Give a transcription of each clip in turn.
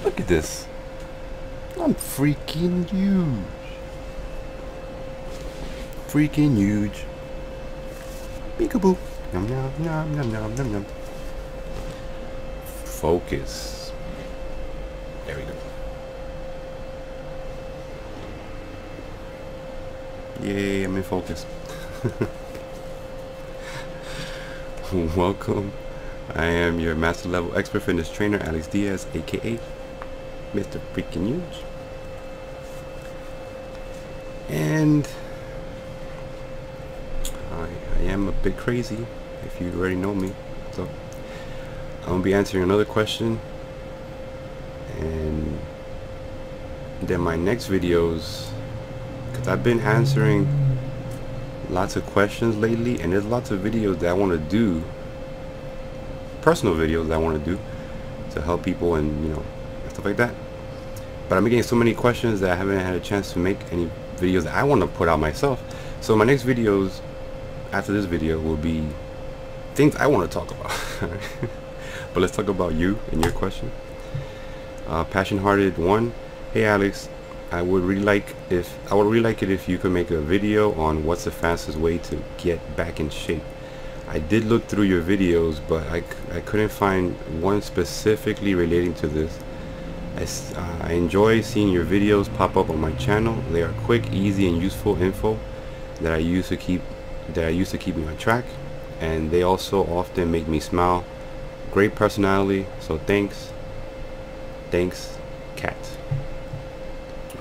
Look at this. I'm freaking huge. Freaking huge. Peekaboo. Yum yum yum yum yum yum yum. Focus. There we go. Yay, I'm in focus. Welcome. I am your master level expert fitness trainer, Alex Diaz, aka Mr. Freaking Huge. And I am a bit crazy, if you already know me. So I'm gonna be answering another question, and then my next videos, because I've been answering lots of questions lately, and there's lots of videos that I want to do, personal videos that I want to do to help people and and stuff like that. But I'm getting so many questions that I haven't had a chance to make any videos that I want to put out myself. So my next videos after this video will be things I want to talk about. But let's talk about you and your question. Passion Hearted 1. Hey Alex, I would really like it if you could make a video on what's the fastest way to get back in shape. I did look through your videos, but I couldn't find one specifically relating to this. I enjoy seeing your videos pop up on my channel. They are quick, easy, and useful info that I used to keep me on track, and they also often make me smile. Great personality, so thanks, Cat.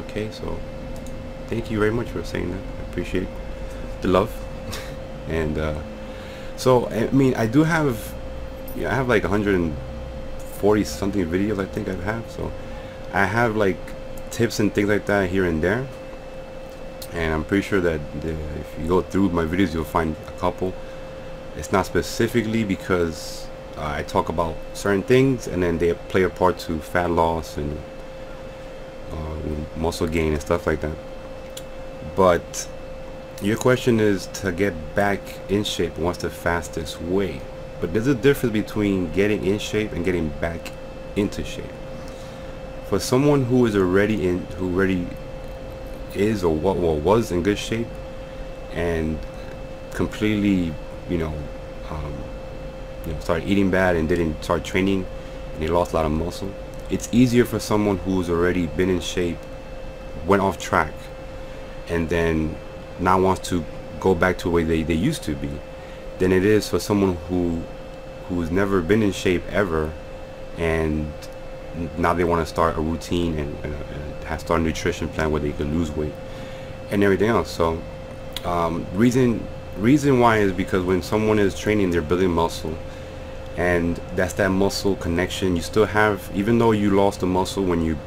Okay, so thank you very much for saying that. I appreciate the love. And so I mean, I do have, I have like 140 something videos I think I have. So I have like tips and things like that here and there, and I'm pretty sure that if you go through my videos you'll find a couple. It's not specifically because I talk about certain things and then they play a part to fat loss and muscle gain and stuff like that. But your question is to get back in shape, what's the fastest way? But there's a difference between getting in shape and getting back into shape. For someone who is already is or was in good shape and completely started eating bad and didn't start training and they lost a lot of muscle, it's easier for someone who's already been in shape, went off track, and then now wants to go back to the way they used to be, than it is for someone who's never been in shape ever, and now they want to start a routine and start a nutrition plan where they can lose weight and everything else. So reason why is because when someone is training, they're building muscle, and that's that muscle connection you still have, even though you lost the muscle when you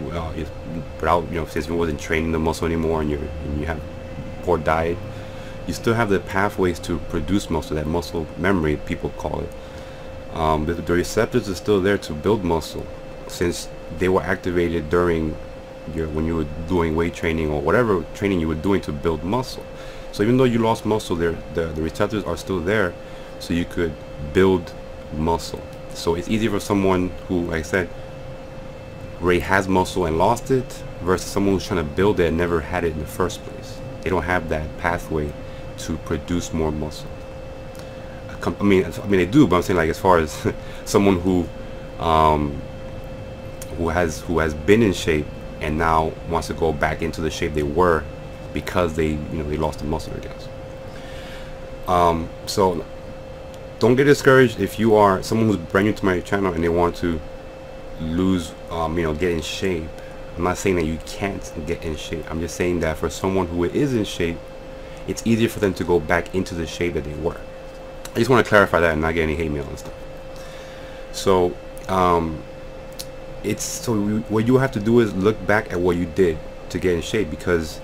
without since you wasn't training the muscle anymore, and you have poor diet, you still have the pathways to produce muscle, that muscle memory people call it. The receptors are still there to build muscle, since they were activated during when you were doing weight training or whatever training you were doing to build muscle. So even though you lost muscle, the receptors are still there, so you could build muscle. So it's easier for someone who, like I said, already has muscle and lost it, versus someone who's trying to build it and never had it in the first place. They don't have that pathway to produce more muscle. I mean they do, but I'm saying, like, as far as someone who has been in shape and now wants to go back into the shape they were because they lost the muscle, I guess. So don't get discouraged if you are someone who's brand new to my channel and they want to lose get in shape. I'm not saying that you can't get in shape. I'm just saying that for someone who is in shape, it's easier for them to go back into the shape that they were. I just want to clarify that and not get any hate mail and stuff. So what you have to do is look back at what you did to get in shape, because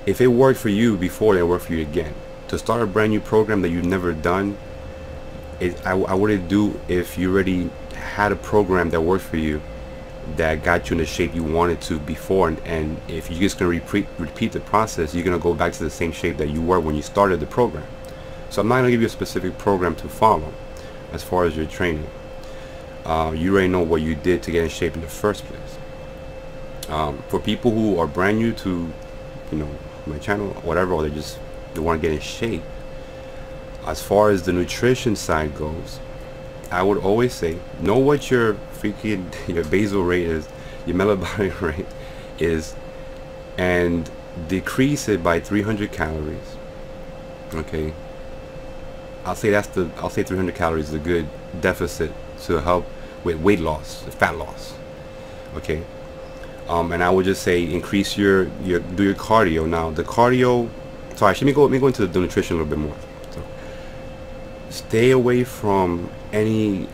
if it worked for you before, it worked for you again. To start a brand new program that you've never done, I wouldn't do if you already had a program that worked for you, that got you in the shape you wanted to before, and if you're just going to repeat the process, you're going to go back to the same shape that you were when you started the program. So I'm not going to give you a specific program to follow as far as your training. you already know what you did to get in shape in the first place. For people who are brand new to, you know, my channel or whatever, or they want to get in shape, as far as the nutrition side goes, I would always say know what your freaking your basal rate is, your metabolic rate is, and decrease it by 300 calories. Okay, I'll say 300 calories is a good deficit to help with weight loss, fat loss. Okay, and I would just say increase do your cardio. Now the cardio, so actually let me go into the nutrition a little bit more. So stay away from any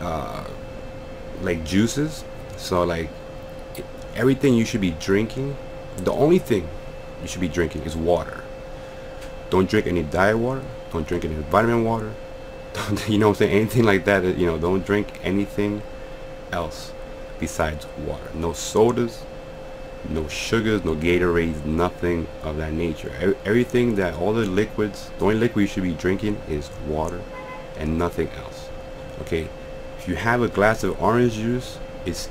like juices. So like everything you should be drinking, the only thing you should be drinking is water. Don't drink any diet water, don't drink any vitamin water, don't, you know what I'm saying, anything like that. You know, don't drink anything else besides water. No sodas, no sugars, no Gatorades, nothing of that nature. Everything that, all the liquids, the only liquid you should be drinking is water and nothing else. Okay, if you have a glass of orange juice, it's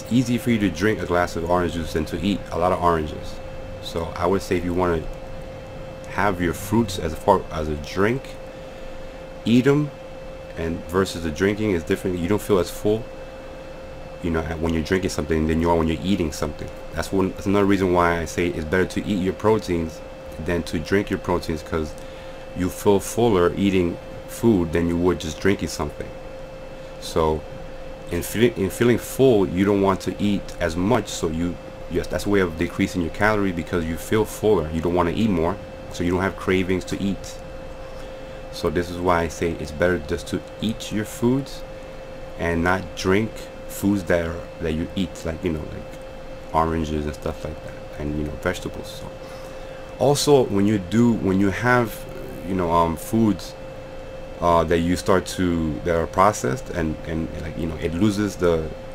easy for you to drink a glass of orange juice than to eat a lot of oranges. So I would say if you want to have your fruits as a drink, eat them, and versus the drinking is different. You don't feel as full, you know, when you're drinking something than you are when you're eating something. That's another reason why I say it's better to eat your proteins than to drink your proteins, because you feel fuller eating food than you would just drinking something. So in feeling full, you don't want to eat as much, so yes, that's a way of decreasing your calories, because you feel fuller, you don't want to eat more, so you don't have cravings to eat. So this is why I say it's better just to eat your foods and not drink foods that you eat, like, you know, like oranges and stuff like that, and, you know, vegetables. So also when you have, you know, foods that are processed, and like, you know, it loses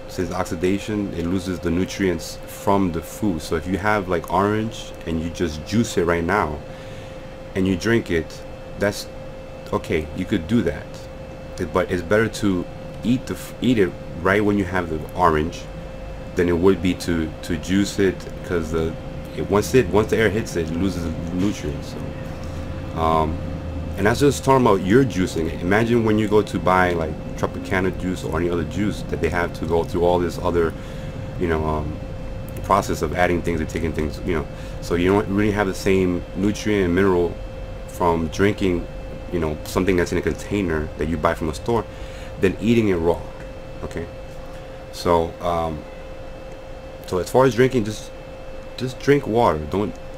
since oxidation, it loses the nutrients from the food. So if you have like orange and you just juice it right now and you drink it, that's okay, you could do that, but it's better to eat it right when you have the orange than it would be to juice it, because once the air hits it, it loses nutrients. So and that's just talking about your juicing. Imagine when you go to buy like Tropicana juice or any other juice, that they have to go through all this other, you know, process of adding things and taking things, you know, so you don't really have the same nutrient and mineral from drinking, you know, something that's in a container that you buy from a store than eating it raw. Okay, so so as far as drinking, just drink water.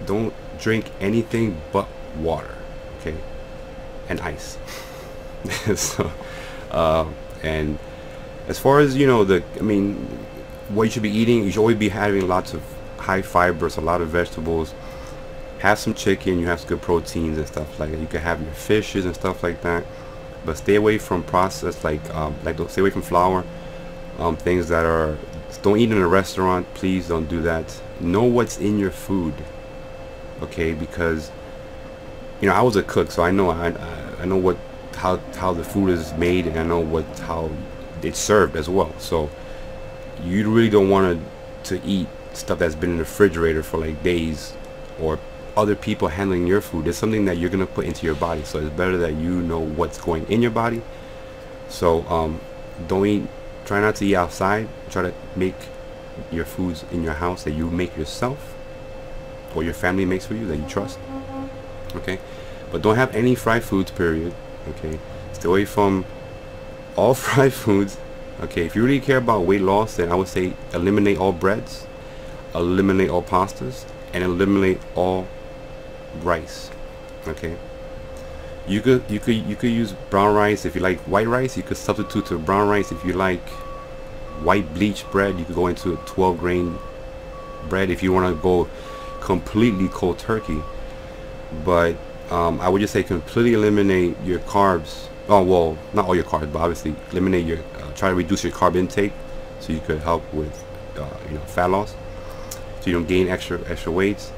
Don't drink anything but water. Okay, and ice. So and as far as, you know, what you should be eating, you should always be having lots of high fibers, a lot of vegetables. Have some chicken, you have some good proteins and stuff like that. You can have your fishes and stuff like that, but stay away from processed, like stay away from flour, things that are, don't eat in a restaurant, please don't do that. Know what's in your food, okay, because, you know, I was a cook, so I know I know how the food is made, and I know how it's served as well. So you really don't want to eat stuff that's been in the refrigerator for like days, or other people handling your food. It's something that you're gonna put into your body, so it's better that you know what's going in your body. So try not to eat outside. Try to make your foods in your house that you make yourself, or your family makes for you, that you trust. Okay, but don't have any fried foods, period. Okay, stay away from all fried foods. Okay, if you really care about weight loss, then I would say eliminate all breads, eliminate all pastas, and eliminate all rice. Okay, you could use brown rice. If you like white rice, you could substitute to brown rice. If you like white bleached bread, you could go into 12 grain bread if you want to go completely cold turkey. But I would just say completely eliminate your carbs. Oh well, not all your carbs, but obviously eliminate your try to reduce your carb intake, so you could help with you know, fat loss, so you don't gain extra weights.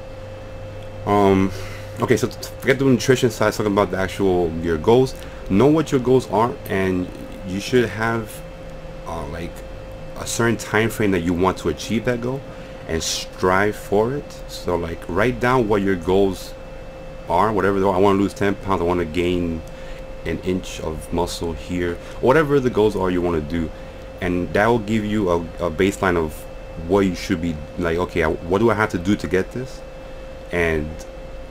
Okay, so forget the nutrition side. Talking about the actual your goals. Know what your goals are, and you should have like a certain time frame that you want to achieve that goal and strive for it. So like write down what your goals are, whatever they are. I want to lose 10 pounds, I want to gain an inch of muscle here, whatever the goals are you want to do, and that will give you a baseline of what you should be like. Okay, what do I have to do to get this? And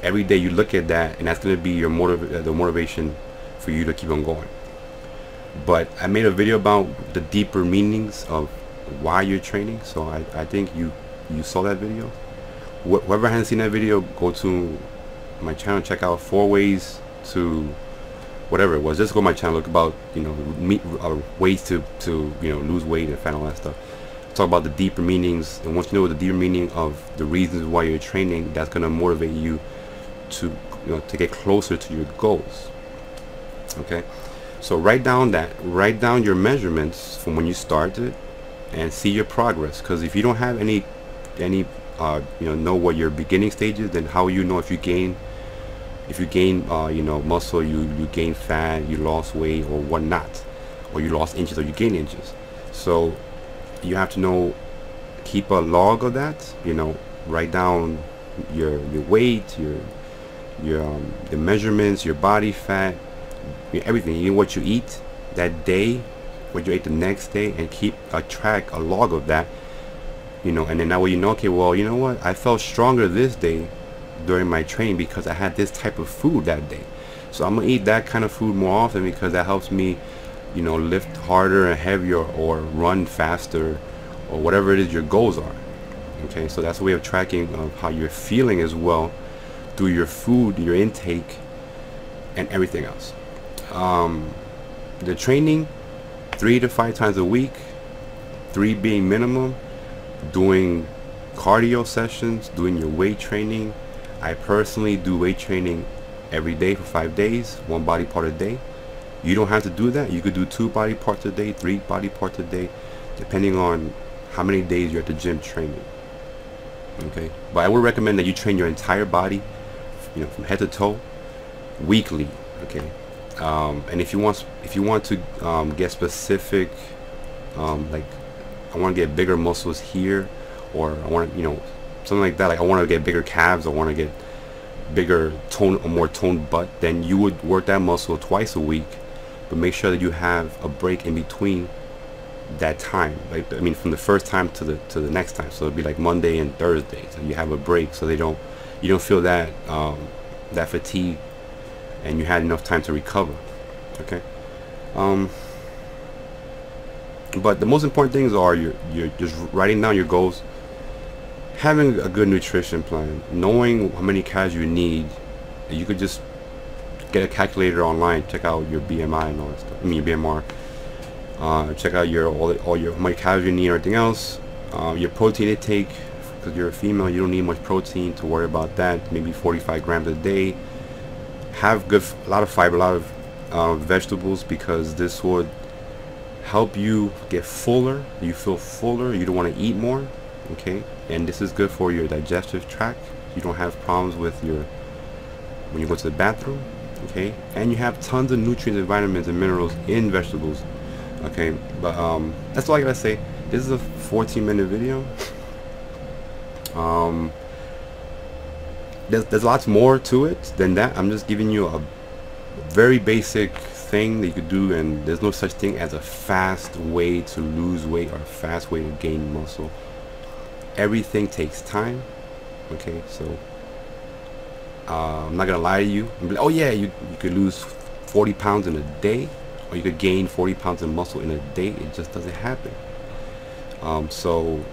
every day you look at that, and that's going to be your the motivation for you to keep on going. But I made a video about the deeper meanings of why you're training, so I think you saw that video. Whoever hasn't seen that video, go to my channel, check out 4 ways to whatever it was. Just go to my channel, look about, you know, ways to you know, lose weight and fat and all that stuff. Talk about the deeper meanings, and once you know the deeper meaning of the reasons why you're training, that's gonna motivate you to, you know, to get closer to your goals. Okay, so write down your measurements from when you started and see your progress. Because if you don't have any you know what your beginning stage is, then how you know if you gain you know, muscle, you gain fat, you lost weight or whatnot, or you lost inches or you gain inches. So you have to know, keep a log of that, you know, write down your weight, the measurements, your body fat, everything, you know, what you eat that day, what you ate the next day, and keep a log of that, you know. And then that way you know, okay, well, you know what, I felt stronger this day during my training because I had this type of food that day, so I'm gonna eat that kind of food more often because that helps me, you know, lift harder and heavier or run faster or whatever it is your goals are. Okay, so that's a way of tracking of how you're feeling as well through your food, your intake, and everything else. The training 3 to 5 times a week, 3 being minimum, doing cardio sessions, doing your weight training. I personally do weight training every day for 5 days, 1 body part a day. You don't have to do that. You could do 2 body parts a day, 3 body parts a day, depending on how many days you're at the gym training. Okay, but I would recommend that you train your entire body, you know, from head to toe, weekly. Okay, and if you want to get specific, like I want to get bigger muscles here, or I want to, you know, something like that, like I want to get bigger calves, I want to get bigger more toned butt, then you would work that muscle twice a week, but make sure that you have a break in between that time, like, I mean, from the first time to the next time. So it'd be like Monday and Thursday, so you have a break, so you don't feel that that fatigue, and you had enough time to recover. Okay, but the most important things are you're just writing down your goals, having a good nutrition plan, knowing how many calories you need. You could just get a calculator online, check out your BMI and all that stuff. I mean your BMR. Check out all your how many calories you need, and everything else. Your protein intake, because you're a female, you don't need much protein to worry about that. Maybe 45 grams a day. Have a lot of fiber, a lot of vegetables, because this would help you get fuller. You feel fuller. You don't want to eat more. Okay, and this is good for your digestive tract. You don't have problems with when you go to the bathroom. Okay, and you have tons of nutrients and vitamins and minerals in vegetables. Okay, but that's all I gotta say. This is a 14-minute video. There's lots more to it than that. I'm just giving you a very basic thing that you could do, and there's no such thing as a fast way to lose weight or a fast way to gain muscle. Everything takes time. Okay, so I'm not gonna lie to you and be like, oh yeah, you could lose 40 pounds in a day, or you could gain 40 pounds of muscle in a day. It just doesn't happen. So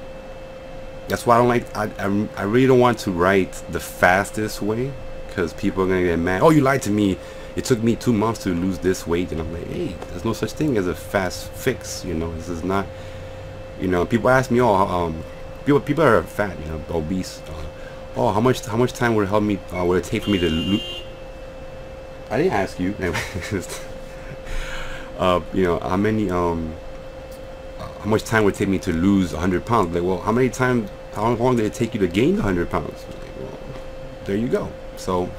that's why I don't like, I really don't want to write the fastest way, because people are gonna get mad. Oh, you lied to me, it took me 2 months to lose this weight. And I'm like, hey, there's no such thing as a fast fix. You know, this is not, you know, people ask me, oh, people are fat, you know, obese, oh, how much time would it help me, would it take for me to lose? I didn't ask you. You know, how much time would it take me to lose 100 pounds? Like, well, how long did it take you to gain 100 pounds? Like, well, there you go. So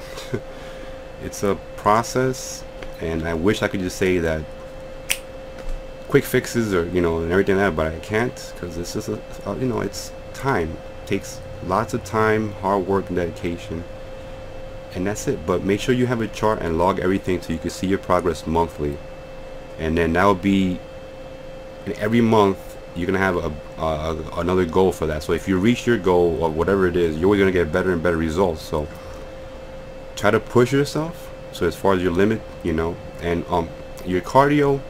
it's a process, and I wish I could just say that quick fixes or and everything like that, but I can't because it's just it's time. It takes lots of time, hard work, and dedication, and that's it. But make sure you have a chart and log everything so you can see your progress monthly, and then that will be, and every month you're gonna have another goal for that. So if you reach your goal or whatever it is, you're always gonna get better and better results. So try to push yourself. So as far as your limit, and your cardio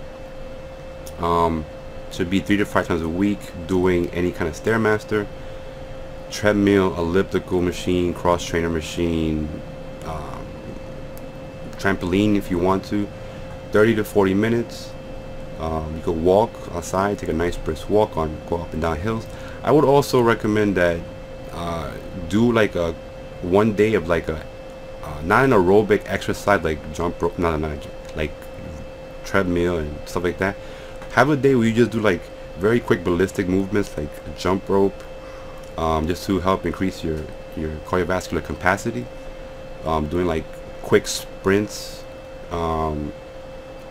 should be 3 to 5 times a week, doing any kind of stairmaster, treadmill, elliptical machine, cross trainer machine, trampoline if you want to, 30 to 40 minutes. You could walk outside, take a nice brisk walk, go up and down hills. I would also recommend that do like a 1 day of like a not an aerobic exercise like jump rope, not like treadmill and stuff like that. Have a day where you just do like very quick ballistic movements like jump rope, just to help increase your cardiovascular capacity. Doing like quick sprints,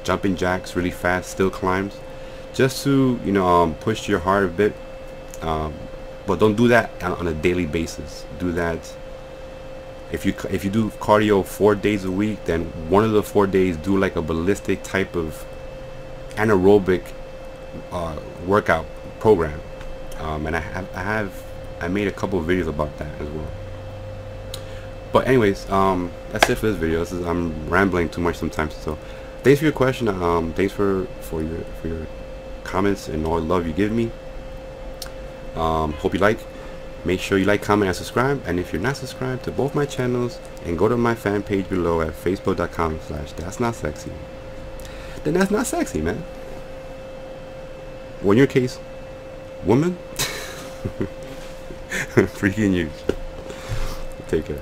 jumping jacks really fast, still climbs, just to push your heart a bit. But don't do that on a daily basis. Do that if you do cardio 4 days a week, then one of the 4 days do like a ballistic type of anaerobic workout program. And I made a couple of videos about that as well. But anyways, that's it for this video. I'm rambling too much sometimes. So thanks for your question. Thanks for your comments and all the love you give me. Hope you like. Make sure you like, comment, and subscribe. And if you're not subscribed to both my channels, and go to my fan page below at facebook.com/that'snotsexy, then that's not sexy, man. Well, in your case, woman, freaking you. Take care.